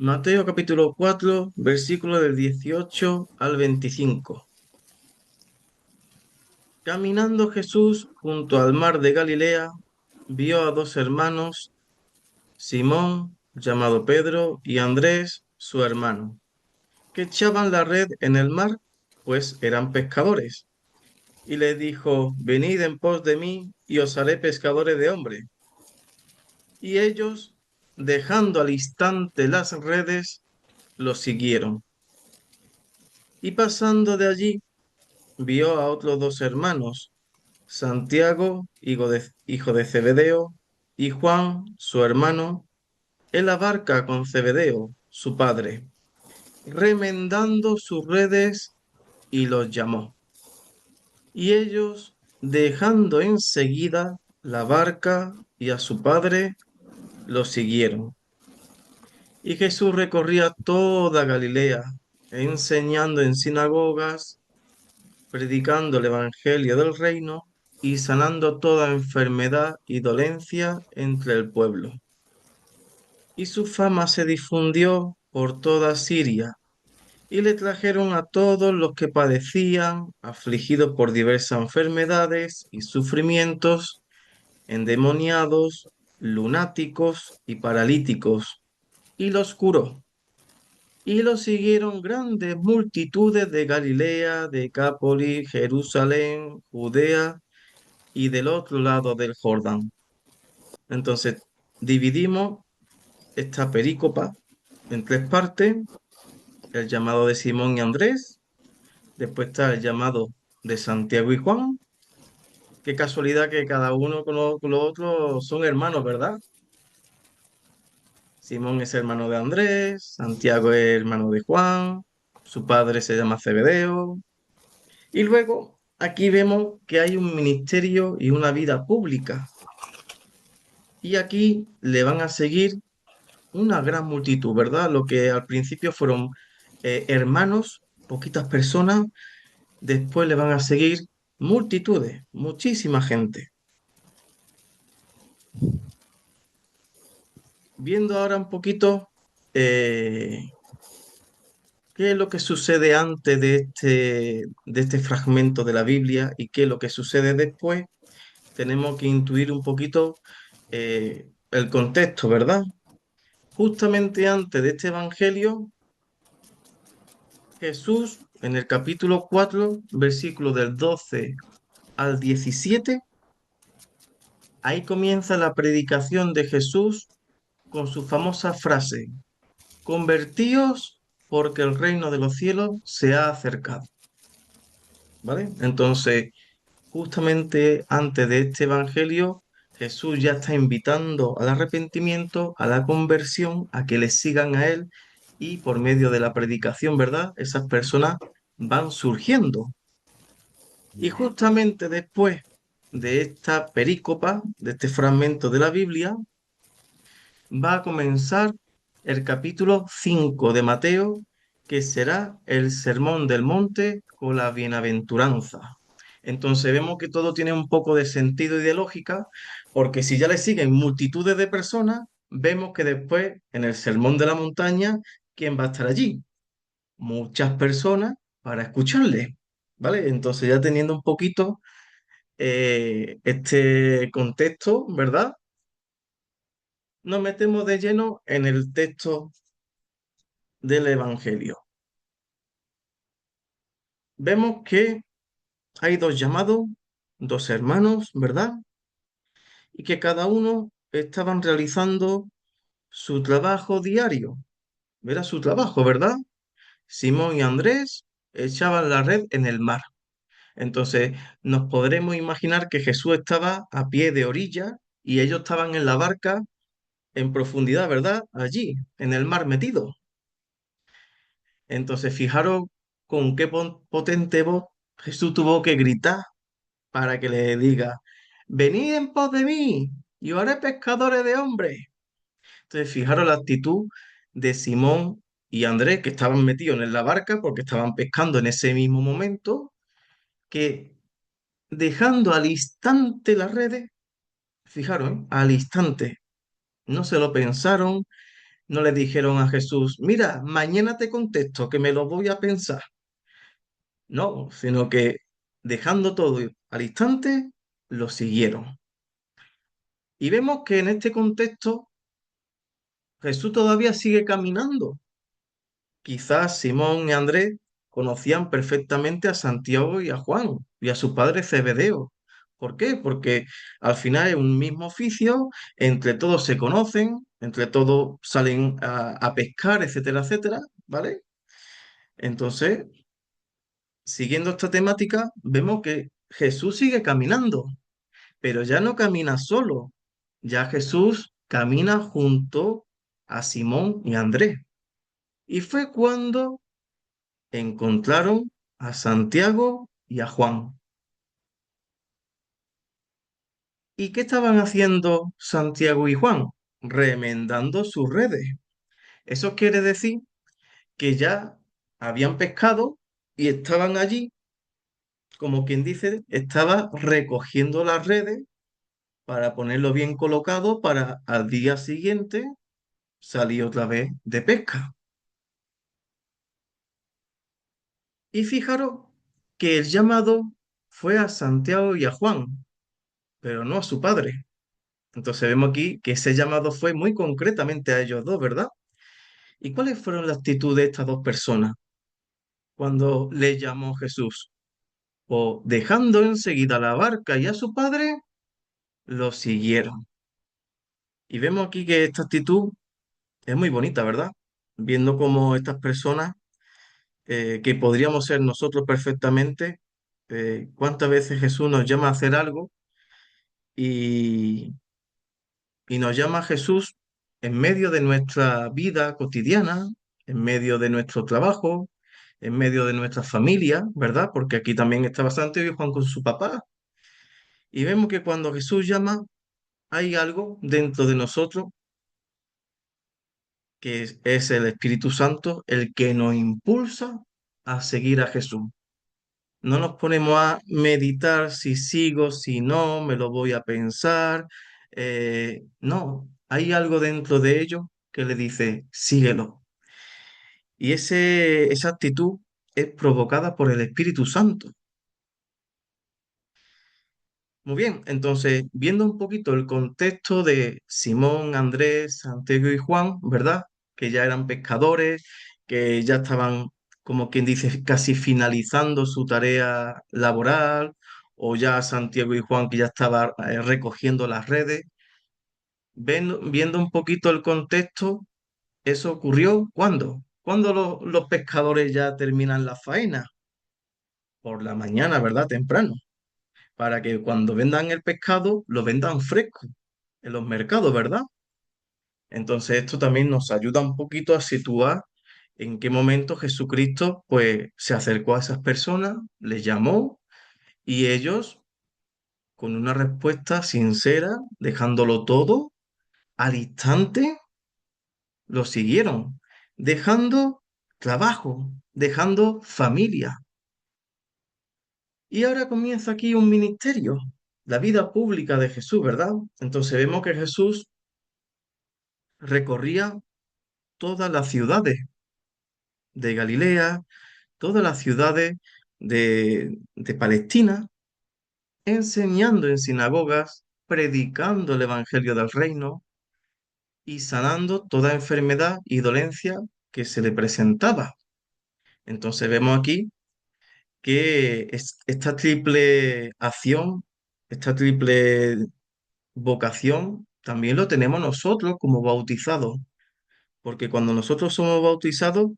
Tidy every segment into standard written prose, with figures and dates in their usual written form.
Mateo capítulo 4, versículo del 18 al 25. Caminando Jesús junto al mar de Galilea, vio a dos hermanos, Simón, llamado Pedro, y Andrés, su hermano, que echaban la red en el mar, pues eran pescadores. Y les dijo, venid en pos de mí, y os haré pescadores de hombre. Y ellos, dejando al instante las redes, los siguieron. Y pasando de allí, vio a otros dos hermanos, Santiago, hijo de Zebedeo, y Juan, su hermano, en la barca con Zebedeo, su padre, remendando sus redes, y los llamó. Y ellos, dejando enseguida la barca y a su padre, los siguieron. Y Jesús recorría toda Galilea, enseñando en sinagogas, predicando el evangelio del reino y sanando toda enfermedad y dolencia entre el pueblo. Y su fama se difundió por toda Siria, y le trajeron a todos los que padecían, afligidos por diversas enfermedades y sufrimientos, endemoniados, lunáticos y paralíticos, y los curó. Y lo siguieron grandes multitudes de Galilea, Decápolis, Jerusalén, Judea y del otro lado del Jordán. Entonces, dividimos esta perícopa en tres partes: el llamado de Simón y Andrés, después está el llamado de Santiago y Juan. Qué casualidad que cada uno con los otros son hermanos, ¿verdad? Simón es hermano de Andrés, Santiago es hermano de Juan, su padre se llama Zebedeo. Y luego aquí vemos que hay un ministerio y una vida pública. Y aquí le van a seguir una gran multitud, ¿verdad? Lo que al principio fueron hermanos, poquitas personas, después le van a seguir multitudes, muchísima gente. Viendo ahora un poquito eh, qué es lo que sucede antes de este fragmento de la Biblia y qué es lo que sucede después, tenemos que intuir un poquito el contexto, ¿verdad? Justamente antes de este evangelio, Jesús, en el capítulo 4, versículo del 12 al 17, ahí comienza la predicación de Jesús con su famosa frase, convertíos porque el reino de los cielos se ha acercado, ¿vale? Entonces, justamente antes de este evangelio, Jesús ya está invitando al arrepentimiento, a la conversión, a que le sigan a él, y por medio de la predicación, ¿verdad? Esas personas van surgiendo. Y justamente después de esta perícopa, de este fragmento de la Biblia, va a comenzar el capítulo 5 de Mateo, que será el Sermón del Monte con la bienaventuranza. Entonces vemos que todo tiene un poco de sentido y de lógica, porque si ya le siguen multitudes de personas, vemos que después en el Sermón de la Montaña, ¿quién va a estar allí? Muchas personas para escucharle, ¿vale? Entonces ya teniendo un poquito este contexto, ¿verdad? Nos metemos de lleno en el texto del Evangelio. Vemos que hay dos llamados, dos hermanos, ¿verdad? Y que cada uno estaban realizando su trabajo diario. Era su trabajo, ¿verdad? Simón y Andrés echaban la red en el mar. Entonces, nos podremos imaginar que Jesús estaba a pie de orilla y ellos estaban en la barca en profundidad, ¿verdad? Allí, en el mar metido. Entonces, fijaros con qué potente voz Jesús tuvo que gritar para que le diga, venid en pos de mí y os haré pescadores de hombres. Entonces, fijaros la actitud de Simón y Andrés, que estaban metidos en la barca porque estaban pescando en ese mismo momento, que dejando al instante las redes, fijaros, ¿eh? Al instante, no se lo pensaron, No le dijeron a Jesús, mira, mañana te contesto, que me lo voy a pensar. No, sino que dejando todo al instante, lo siguieron. Y vemos que en este contexto Jesús todavía sigue caminando. Quizás Simón y Andrés conocían perfectamente a Santiago y a Juan y a su padre Zebedeo. ¿Por qué? Porque al final es un mismo oficio, entre todos se conocen, entre todos salen a pescar, etcétera, etcétera, ¿vale? Entonces, siguiendo esta temática, vemos que Jesús sigue caminando, pero ya no camina solo, ya Jesús camina junto a Simón y Andrés. Y fue cuando encontraron a Santiago y a Juan. ¿Y qué estaban haciendo Santiago y Juan? Remendando sus redes. Eso quiere decir que ya habían pescado y estaban allí, como quien dice, estaba recogiendo las redes para ponerlo bien colocado para al día siguiente salir otra vez de pesca. Y fijaros que el llamado fue a Santiago y a Juan, pero no a su padre. Entonces vemos aquí que ese llamado fue muy concretamente a ellos dos, ¿verdad? ¿Y cuáles fueron las actitudes de estas dos personas cuando le llamó Jesús? O dejando enseguida la barca y a su padre, lo siguieron. Y vemos aquí que esta actitud es muy bonita, ¿verdad? Viendo cómo estas personas, que podríamos ser nosotros perfectamente, cuántas veces Jesús nos llama a hacer algo y, y nos llama Jesús en medio de nuestra vida cotidiana, en medio de nuestro trabajo, en medio de nuestra familia, ¿verdad? Porque aquí también estaba Santiago y Juan con su papá. Y vemos que cuando Jesús llama, hay algo dentro de nosotros que es el Espíritu Santo el que nos impulsa a seguir a Jesús. No nos ponemos a meditar si sigo, si no, me lo voy a pensar. No, hay algo dentro de ellos que le dice, síguelo. Y esa actitud es provocada por el Espíritu Santo. Muy bien, entonces, viendo un poquito el contexto de Simón, Andrés, Santiago y Juan, ¿verdad? Que ya eran pescadores, que ya estaban, como quien dice, casi finalizando su tarea laboral, o ya Santiago y Juan que ya estaban recogiendo las redes. Viendo un poquito el contexto, eso ocurrió ¿cuándo? ¿Cuándo los pescadores ya terminan la faena? Por la mañana, ¿verdad? Temprano, para que cuando vendan el pescado lo vendan fresco en los mercados, ¿verdad? Entonces esto también nos ayuda un poquito a situar en qué momento Jesucristo pues se acercó a esas personas, les llamó y ellos con una respuesta sincera, dejándolo todo al instante, lo siguieron, dejando trabajo, dejando familia. Y ahora comienza aquí un ministerio, la vida pública de Jesús, ¿verdad? Entonces vemos que Jesús recorría todas las ciudades de Galilea, todas las ciudades de Palestina, enseñando en sinagogas, predicando el Evangelio del Reino y sanando toda enfermedad y dolencia que se le presentaba. Entonces vemos aquí que esta triple acción, esta triple vocación, también lo tenemos nosotros como bautizados, porque cuando nosotros somos bautizados,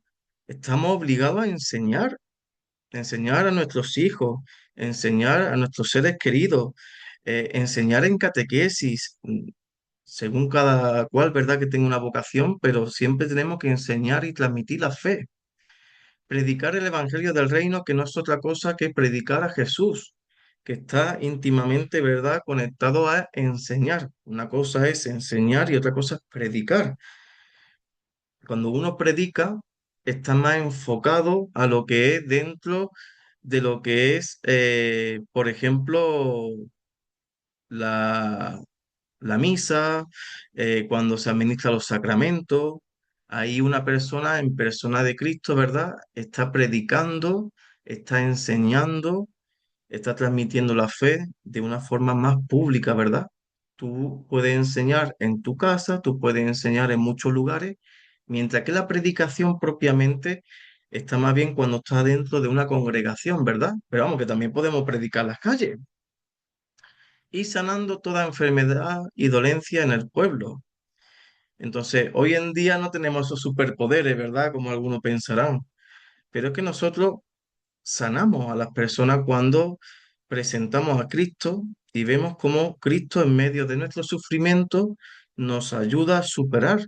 estamos obligados a enseñar a nuestros hijos, enseñar a nuestros seres queridos, enseñar en catequesis, según cada cual, ¿verdad? Que tenga una vocación, pero siempre tenemos que enseñar y transmitir la fe. Predicar el Evangelio del Reino, que no es otra cosa que predicar a Jesús, que está íntimamente, ¿verdad?, conectado a enseñar. Una cosa es enseñar y otra cosa es predicar. Cuando uno predica, está más enfocado a lo que es dentro de lo que es, por ejemplo, la, la misa, cuando se administran los sacramentos. ahí una persona en persona de Cristo, ¿verdad? Está predicando, está enseñando, está transmitiendo la fe de una forma más pública, ¿verdad? Tú puedes enseñar en tu casa, tú puedes enseñar en muchos lugares, mientras que la predicación propiamente está más bien cuando está dentro de una congregación, ¿verdad? Pero vamos, que también podemos predicar en las calles y sanando toda enfermedad y dolencia en el pueblo. Entonces, hoy en día no tenemos esos superpoderes, ¿verdad? Como algunos pensarán, pero es que nosotros sanamos a las personas cuando presentamos a Cristo y vemos cómo Cristo en medio de nuestro sufrimiento nos ayuda a superar,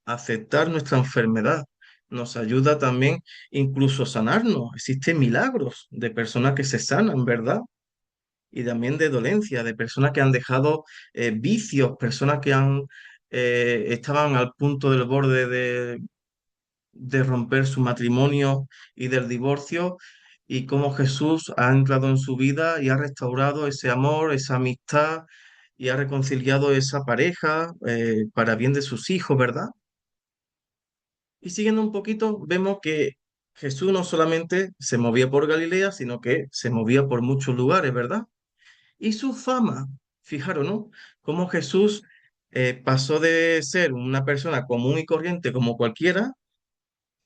a aceptar nuestra enfermedad, nos ayuda también incluso a sanarnos. Existen milagros de personas que se sanan, ¿verdad? Y también de dolencia, de personas que han dejado vicios, personas que estaban al punto del borde de romper su matrimonio y del divorcio, y cómo Jesús ha entrado en su vida y ha restaurado ese amor, esa amistad y ha reconciliado esa pareja para bien de sus hijos, ¿verdad? Y siguiendo un poquito, vemos que Jesús no solamente se movía por Galilea, sino que se movía por muchos lugares, ¿verdad? Y su fama, fijaros, ¿no? Cómo Jesús pasó de ser una persona común y corriente como cualquiera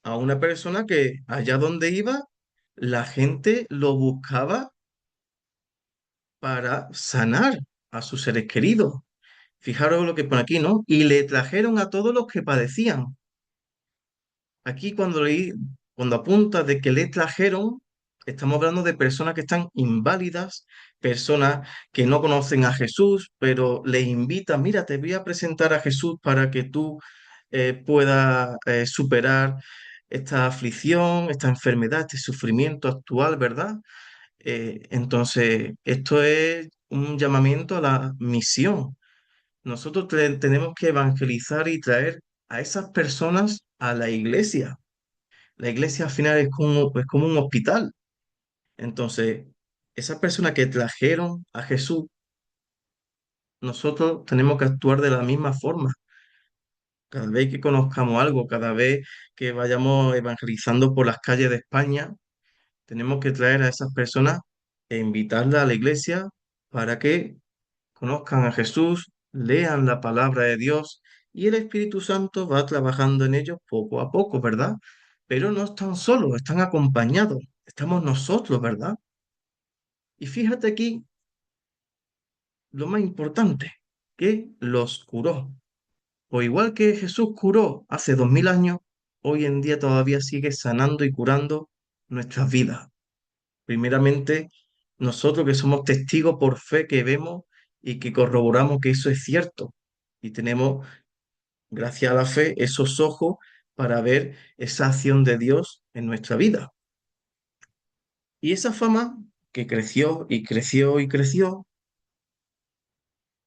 a una persona que allá donde iba, la gente lo buscaba para sanar a sus seres queridos. Fijaros lo que pone aquí, ¿no? Y le trajeron a todos los que padecían. Aquí cuando apunta de que le trajeron, estamos hablando de personas que están inválidas, personas que no conocen a Jesús, pero le invitan, mira, te voy a presentar a Jesús para que tú puedas superar esta aflicción, esta enfermedad, este sufrimiento actual, ¿verdad? Entonces, esto es un llamamiento a la misión. Nosotros tenemos que evangelizar y traer a esas personas a la iglesia. La iglesia al final es como un hospital. Entonces, esas personas que trajeron a Jesús, nosotros tenemos que actuar de la misma forma. Cada vez que conozcamos algo, cada vez que vayamos evangelizando por las calles de España, tenemos que traer a esas personas e invitarlas a la iglesia para que conozcan a Jesús, lean la palabra de Dios y el Espíritu Santo va trabajando en ellos poco a poco, ¿verdad? Pero no están solos, están acompañados, estamos nosotros, ¿verdad? Y fíjate aquí lo más importante, que los curó. O igual que Jesús curó hace 2000 años, hoy en día todavía sigue sanando y curando nuestras vidas. Primeramente, nosotros que somos testigos por fe que vemos y que corroboramos que eso es cierto. Y tenemos, gracias a la fe, esos ojos para ver esa acción de Dios en nuestra vida. Y esa fama que creció y creció y creció,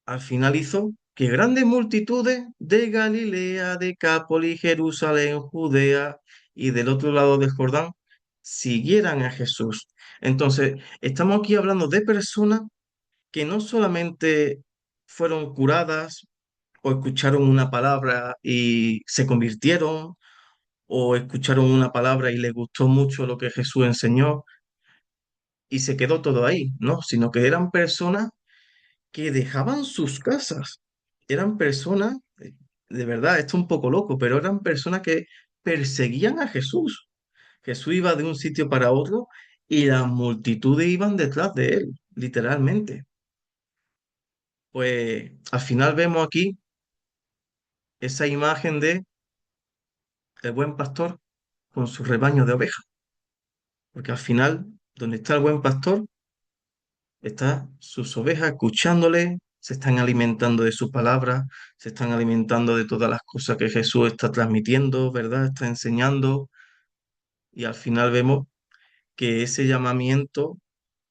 al final hizo que grandes multitudes de Galilea, Decápolis, Jerusalén, Judea y del otro lado del Jordán siguieran a Jesús. Entonces, estamos aquí hablando de personas que no solamente fueron curadas o escucharon una palabra y se convirtieron, o escucharon una palabra y les gustó mucho lo que Jesús enseñó y se quedó todo ahí, no, sino que eran personas que dejaban sus casas. Eran personas, de verdad, esto es un poco loco, pero eran personas que perseguían a Jesús. Jesús iba de un sitio para otro y las multitudes iban detrás de él, literalmente. Pues al final vemos aquí esa imagen de el buen pastor con su rebaño de ovejas, porque al final, donde está el buen pastor, están sus ovejas escuchándole, se están alimentando de su palabra, se están alimentando de todas las cosas que Jesús está transmitiendo, ¿verdad? Está enseñando, y al final vemos que ese llamamiento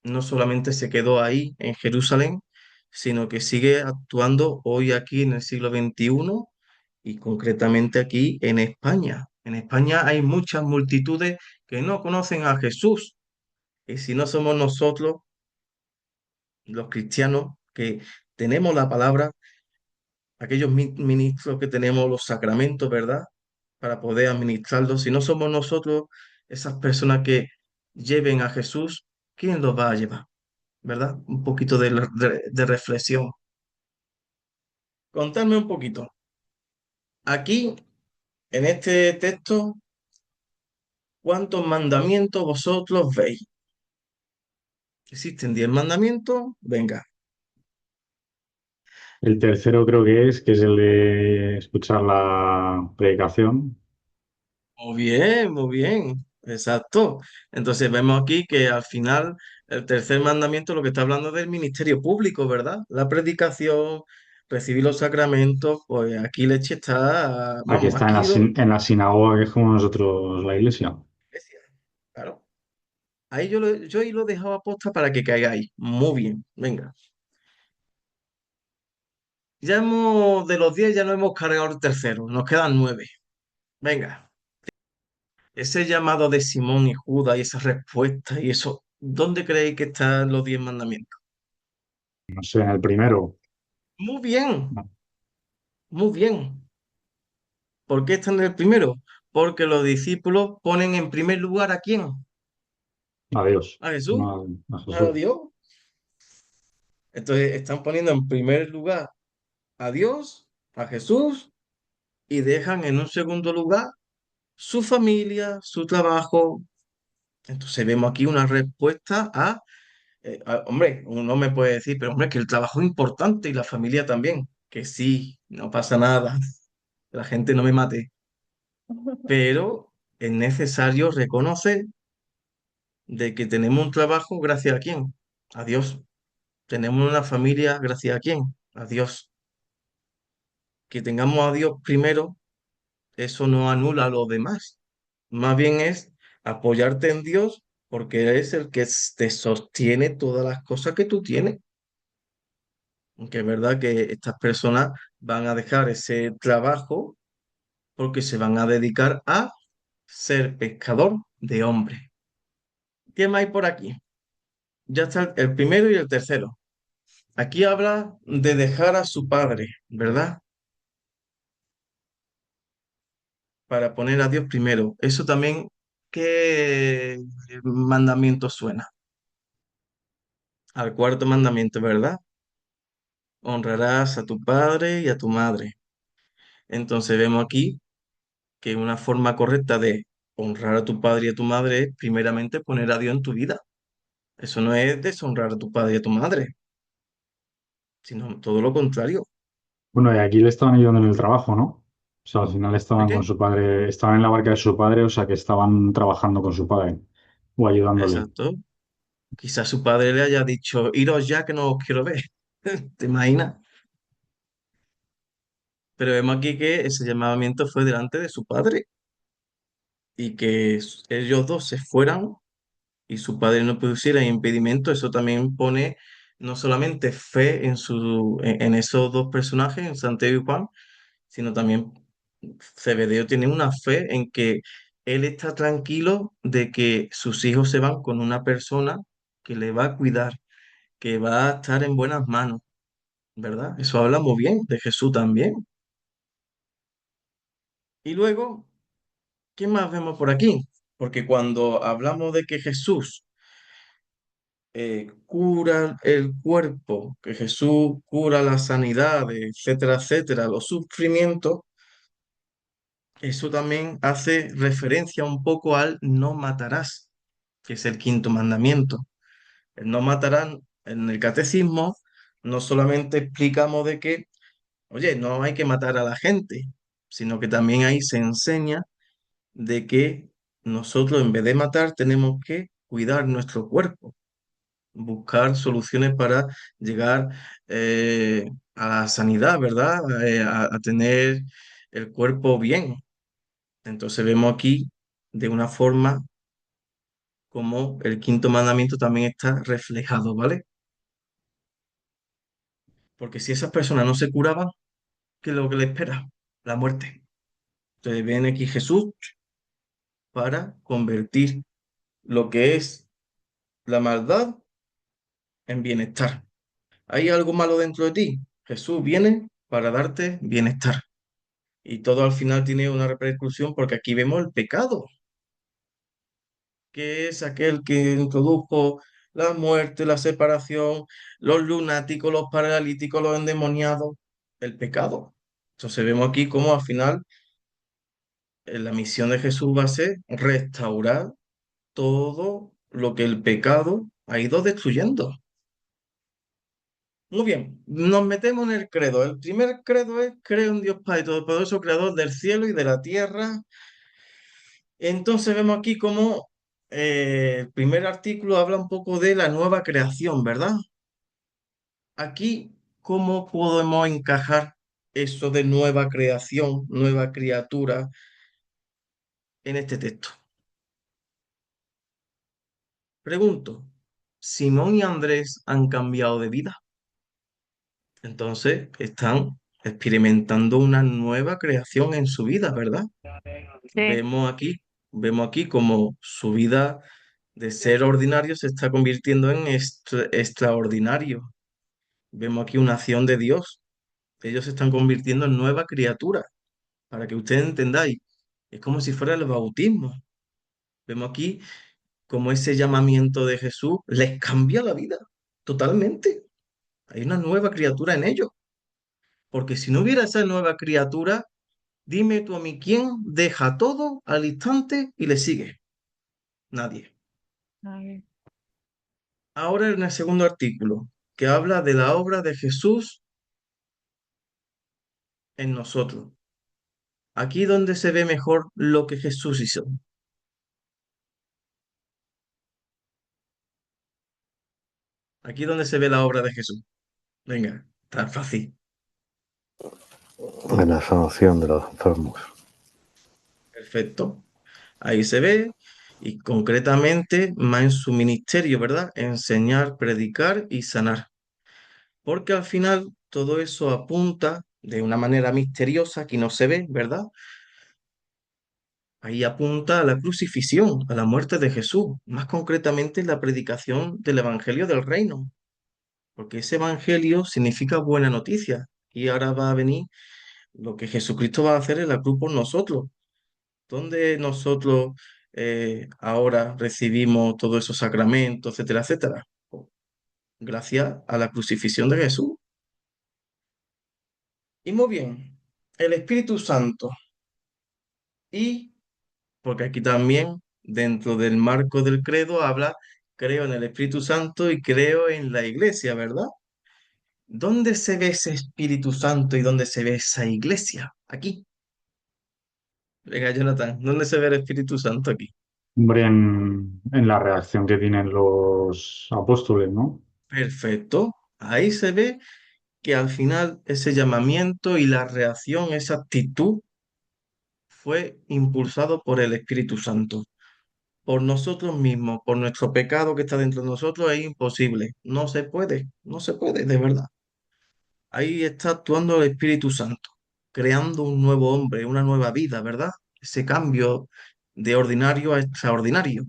no solamente se quedó ahí en Jerusalén, sino que sigue actuando hoy aquí en el siglo XXI y concretamente aquí en España. En España hay muchas multitudes que no conocen a Jesús, y si no somos nosotros, los cristianos, que tenemos la palabra, aquellos ministros que tenemos los sacramentos, ¿verdad? para poder administrarlo. Si no somos nosotros, esas personas que lleven a Jesús, ¿quién los va a llevar? ¿Verdad? Un poquito de reflexión. Contadme un poquito. Aquí, en este texto, ¿cuántos mandamientos vosotros veis? ¿Existen 10 mandamientos? Venga. El tercero creo que es el de escuchar la predicación. Muy bien, muy bien. Exacto. Entonces vemos aquí que al final el tercer mandamiento lo que está hablando es del ministerio público, ¿verdad? La predicación, recibir los sacramentos, pues aquí Leche está, Aquí vamos, está en aquí lo... en la sinagoga, que es como nosotros la iglesia. Claro. Ahí yo ahí lo dejaba aposta para que caigáis. Muy bien, venga. Ya hemos, de los 10 ya no hemos cargado el tercero, nos quedan 9. Venga, ese llamado de Simón y Judas y esa respuesta y eso, ¿dónde creéis que están los 10 mandamientos? No sé, en el primero. Muy bien, No, muy bien. ¿Por qué están en el primero? Porque los discípulos ponen en primer lugar ¿a quién? a Dios, A Jesús, no a a Jesús. Dios. Entonces están poniendo en primer lugar a Dios, a Jesús, y dejan en un segundo lugar su familia, su trabajo. Entonces vemos aquí una respuesta hombre, uno me puede decir, pero hombre, que el trabajo es importante y la familia también, que sí, no pasa nada, que la gente no me mate, pero es necesario reconocer de que tenemos un trabajo gracias a quién, a Dios, tenemos una familia gracias a quién, a Dios, que tengamos a Dios primero, eso no anula a los demás, más bien es apoyarte en Dios porque es el que te sostiene todas las cosas que tú tienes. Aunque es verdad que estas personas van a dejar ese trabajo porque se van a dedicar a ser pescador de hombres. ¿Qué más hay por aquí? Ya está el primero y el tercero. Aquí habla de dejar a su padre, ¿verdad? Para poner a Dios primero. Eso también, ¿qué mandamiento suena? Al cuarto mandamiento, ¿verdad? Honrarás a tu padre y a tu madre. Entonces vemos aquí que una forma correcta de honrar a tu padre y a tu madre es primeramente poner a Dios en tu vida. Eso no es deshonrar a tu padre y a tu madre, sino todo lo contrario. Bueno, y aquí le estaban ayudando en el trabajo, ¿no? O sea, al final ¿De estaban con qué? su padre, estaban en la barca de su padre, o sea, que estaban trabajando con su padre o ayudándole. Exacto. Quizás su padre le haya dicho, iros ya que no os quiero ver. ¿Te imaginas? Pero vemos aquí que ese llamamiento fue delante de su padre y que ellos dos se fueran y su padre no pusiera impedimento. Eso también pone no solamente fe en esos dos personajes, en Santiago y Juan, sino también Zebedeo tiene una fe en que él está tranquilo de que sus hijos se van con una persona que le va a cuidar, que va a estar en buenas manos, ¿verdad? Eso habla muy bien de Jesús también. Y luego, ¿qué más vemos por aquí? Porque cuando hablamos de que Jesús cura el cuerpo, que Jesús cura la sanidad, etcétera, etcétera, los sufrimientos, eso también hace referencia un poco al no matarás, que es el quinto mandamiento. El no matarás en el catecismo no solamente explicamos de que, oye, no hay que matar a la gente, sino que también ahí se enseña de que nosotros en vez de matar tenemos que cuidar nuestro cuerpo, buscar soluciones para llegar a la sanidad, ¿verdad? A tener el cuerpo bien. Entonces vemos aquí de una forma como el quinto mandamiento también está reflejado, ¿vale? Porque si esas personas no se curaban, ¿qué es lo que les espera? La muerte. Entonces viene aquí Jesús para convertir lo que es la maldad en bienestar. ¿Hay algo malo dentro de ti? Jesús viene para darte bienestar. Y todo al final tiene una repercusión porque aquí vemos el pecado, que es aquel que introdujo la muerte, la separación, los lunáticos, los paralíticos, los endemoniados, el pecado. Entonces vemos aquí cómo al final la misión de Jesús va a ser restaurar todo lo que el pecado ha ido destruyendo. Muy bien, nos metemos en el credo. El primer credo es: creo en Dios Padre Todopoderoso, creador del cielo y de la tierra. Entonces vemos aquí cómo el primer artículo habla un poco de la nueva creación, ¿verdad? Aquí, ¿cómo podemos encajar eso de nueva creación, nueva criatura en este texto? Pregunto, ¿Simón y Andrés han cambiado de vida? Entonces están experimentando una nueva creación en su vida, ¿verdad? Sí. Vemos aquí, vemos aquí como su vida de ser ordinario se está convirtiendo en extraordinario. Vemos aquí una acción de Dios. Ellos se están convirtiendo en nueva criatura. Para que ustedes entendáis, es como si fuera el bautismo. Vemos aquí como ese llamamiento de Jesús les cambia la vida totalmente. Hay una nueva criatura en ellos. Porque si no hubiera esa nueva criatura, dime tú a mí quién deja todo al instante y le sigue. Nadie. Ay, Ahora en el segundo artículo, que habla de la obra de Jesús en nosotros. Aquí donde se ve mejor lo que Jesús hizo. Aquí donde se ve la obra de Jesús. Venga, tan fácil. En la sanación de los enfermos. Perfecto. Ahí se ve y concretamente más en su ministerio, ¿verdad? Enseñar, predicar y sanar. Porque al final todo eso apunta de una manera misteriosa que no se ve, ¿verdad? Ahí apunta a la crucifixión, a la muerte de Jesús, más concretamente la predicación del Evangelio del Reino, porque ese Evangelio significa buena noticia y ahora va a venir lo que Jesucristo va a hacer en la cruz por nosotros, donde nosotros ahora recibimos todos esos sacramentos, etcétera, etcétera, gracias a la crucifixión de Jesús. Y muy bien, el Espíritu Santo y porque aquí también, dentro del marco del credo, habla, creo en el Espíritu Santo y creo en la iglesia, ¿verdad? ¿Dónde se ve ese Espíritu Santo y dónde se ve esa iglesia? Aquí. Venga, Jonathan, ¿dónde se ve el Espíritu Santo aquí? Hombre, en la reacción que tienen los apóstoles, ¿no? Perfecto. Ahí se ve que al final ese llamamiento y la reacción, esa actitud, fue impulsado por el Espíritu Santo. Por nosotros mismos, por nuestro pecado que está dentro de nosotros, es imposible. No se puede, de verdad. Ahí está actuando el Espíritu Santo, creando un nuevo hombre, una nueva vida, ¿verdad? Ese cambio de ordinario a extraordinario.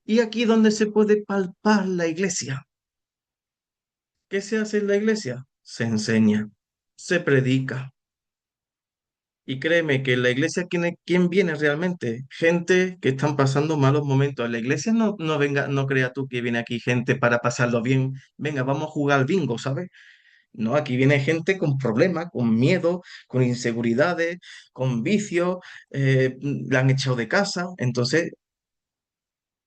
Y aquí donde se puede palpar la iglesia. ¿Qué se hace en la iglesia? Se enseña, se predica. Y créeme que en la iglesia, ¿quién viene realmente? Gente que están pasando malos momentos. En la iglesia no venga, no crea tú que viene aquí gente para pasarlo bien. Venga, vamos a jugar al bingo, ¿sabes? No, aquí viene gente con problemas, con miedo, con inseguridades, con vicios, la han echado de casa. Entonces,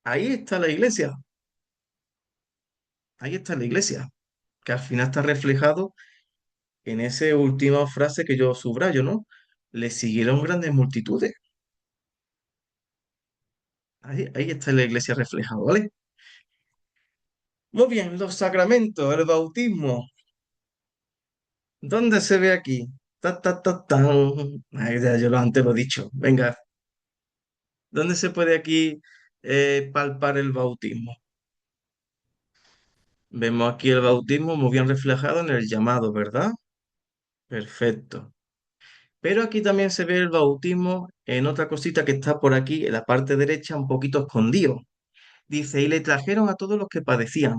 ahí está la iglesia, ahí está la iglesia, que al final está reflejado en esa última frase que yo subrayo, ¿no? Le siguieron grandes multitudes. Ahí está la iglesia reflejada, ¿vale? Muy bien, los sacramentos, el bautismo. ¿Dónde se ve aquí? Ta, ta, ta, tan. Ay, ya, yo antes lo he dicho. Venga, ¿dónde se puede aquí palpar el bautismo? Vemos aquí el bautismo muy bien reflejado en el llamado, ¿verdad? Perfecto. Pero aquí también se ve el bautismo en otra cosita que está por aquí, en la parte derecha, un poquito escondido. Dice, y le trajeron a todos los que padecían.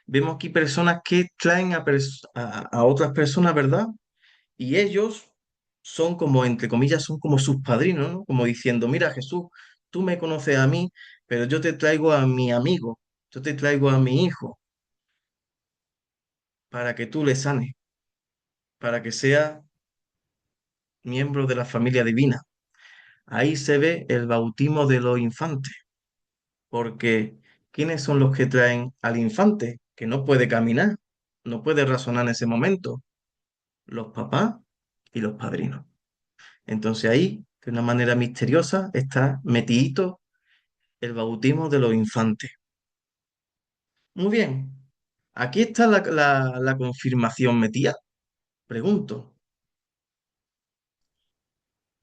Vemos aquí personas que traen a otras personas, ¿verdad? Y ellos son como, entre comillas, son como sus padrinos, ¿no? Como diciendo, mira Jesús, tú me conoces a mí, pero yo te traigo a mi amigo, yo te traigo a mi hijo, para que tú le sanes, para que sea miembro de la familia divina. Ahí se ve el bautismo de los infantes, porque ¿quiénes son los que traen al infante que no puede caminar, no puede razonar en ese momento? Los papás y los padrinos. Entonces ahí, de una manera misteriosa, está metidito el bautismo de los infantes. Muy bien, aquí está la confirmación metida. Pregunto,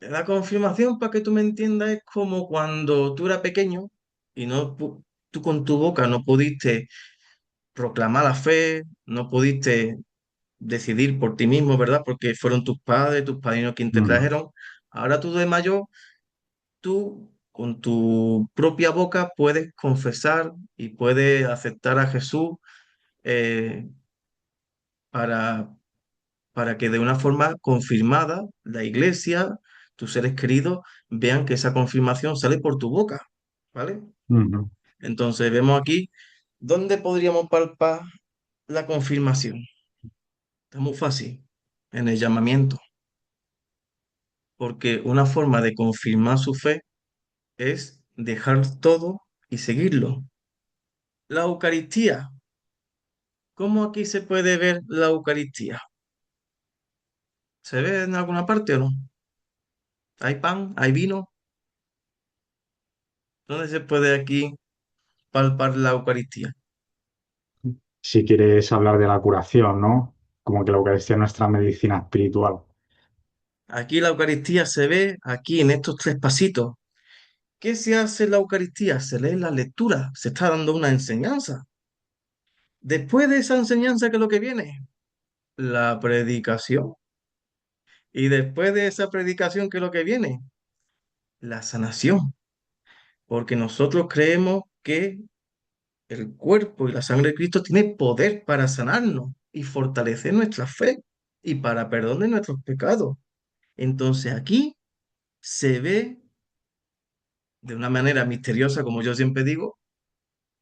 la confirmación, para que tú me entiendas, es como cuando tú eras pequeño y tú con tu boca no pudiste proclamar la fe, no pudiste decidir por ti mismo, ¿verdad? Porque fueron tus padres, tus padrinos quienes te Mm, trajeron. Ahora tú de mayor, tú con tu propia boca puedes confesar y puedes aceptar a Jesús eh, para, para que de una forma confirmada la iglesia, tus seres queridos, vean que esa confirmación sale por tu boca, ¿vale? ujú. Entonces vemos aquí dónde podríamos palpar la confirmación. Está muy fácil, en el llamamiento, porque una forma de confirmar su fe es dejar todo y seguirlo. La Eucaristía. ¿Cómo aquí se puede ver la Eucaristía? ¿Se ve en alguna parte o no? ¿Hay pan? ¿Hay vino? ¿Dónde se puede aquí palpar la Eucaristía? Si quieres hablar de la curación, ¿no? Como que la Eucaristía es nuestra medicina espiritual. Aquí la Eucaristía se ve aquí en estos tres pasitos. ¿Qué se hace en la Eucaristía? Se lee la lectura, se está dando una enseñanza. Después de esa enseñanza, ¿qué es lo que viene? La predicación. Y después de esa predicación, ¿qué es lo que viene? La sanación. Porque nosotros creemos que el cuerpo y la sangre de Cristo tiene poder para sanarnos y fortalecer nuestra fe y para perdón de nuestros pecados. Entonces aquí se ve de una manera misteriosa, como yo siempre digo,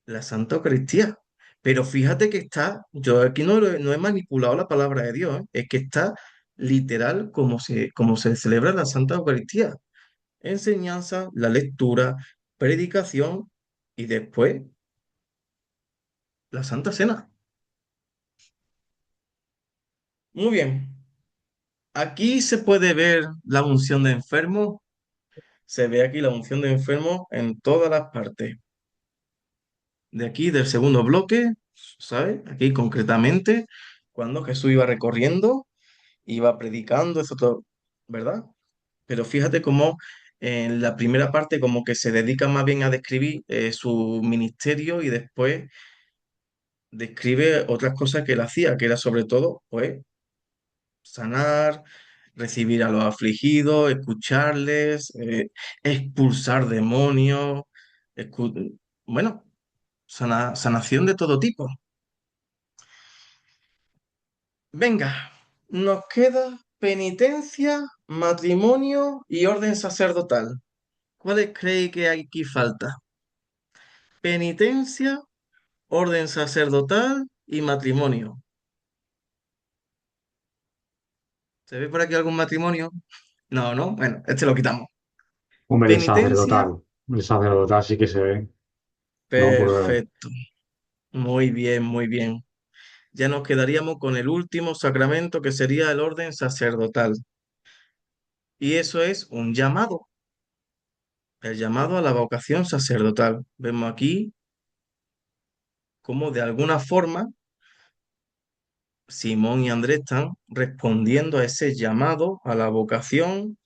la Santa Eucaristía. Pero fíjate que está, yo aquí no he manipulado la palabra de Dios, ¿eh? Es que está literal como se celebra la Santa Eucaristía. Enseñanza, la lectura, predicación y después la Santa Cena. Muy bien. Aquí se puede ver la unción de enfermos. Se ve aquí la unción de enfermos en todas las partes. De aquí, del segundo bloque, ¿sabes? Aquí concretamente, cuando Jesús iba recorriendo, iba predicando, eso todo, ¿verdad? Pero fíjate cómo en la primera parte como que se dedica más bien a describir su ministerio y después describe otras cosas que él hacía, que era sobre todo, pues, sanar, recibir a los afligidos, escucharles, expulsar demonios, bueno, sanación de todo tipo. Venga, nos queda penitencia, matrimonio y orden sacerdotal. ¿Cuáles creéis que aquí falta? Penitencia, orden sacerdotal y matrimonio. ¿Se ve por aquí algún matrimonio? No, no. Bueno, este lo quitamos. Hombre, Penitencia, el sacerdotal sí que se ve, ¿no? perfecto. Muy bien, muy bien. Ya nos quedaríamos con el último sacramento que sería el orden sacerdotal. Y eso es un llamado, el llamado a la vocación sacerdotal. Vemos aquí cómo de alguna forma Simón y Andrés están respondiendo a ese llamado a la vocación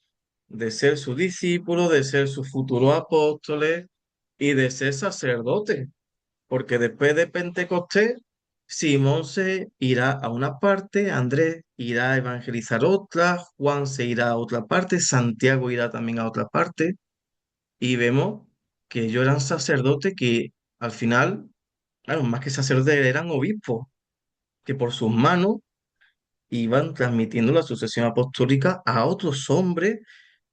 de ser su discípulo, de ser sus futuros apóstoles y de ser sacerdote. Porque después de Pentecostés, Simón se irá a una parte, Andrés irá a evangelizar otra, Juan se irá a otra parte, Santiago irá también a otra parte, y vemos que ellos eran sacerdotes que al final, claro, más que sacerdotes eran obispos, que por sus manos iban transmitiendo la sucesión apostólica a otros hombres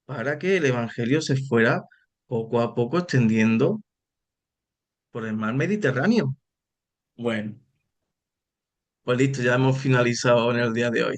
para que el evangelio se fuera poco a poco extendiendo por el mar Mediterráneo. Bueno, pues listo, ya hemos finalizado en el día de hoy.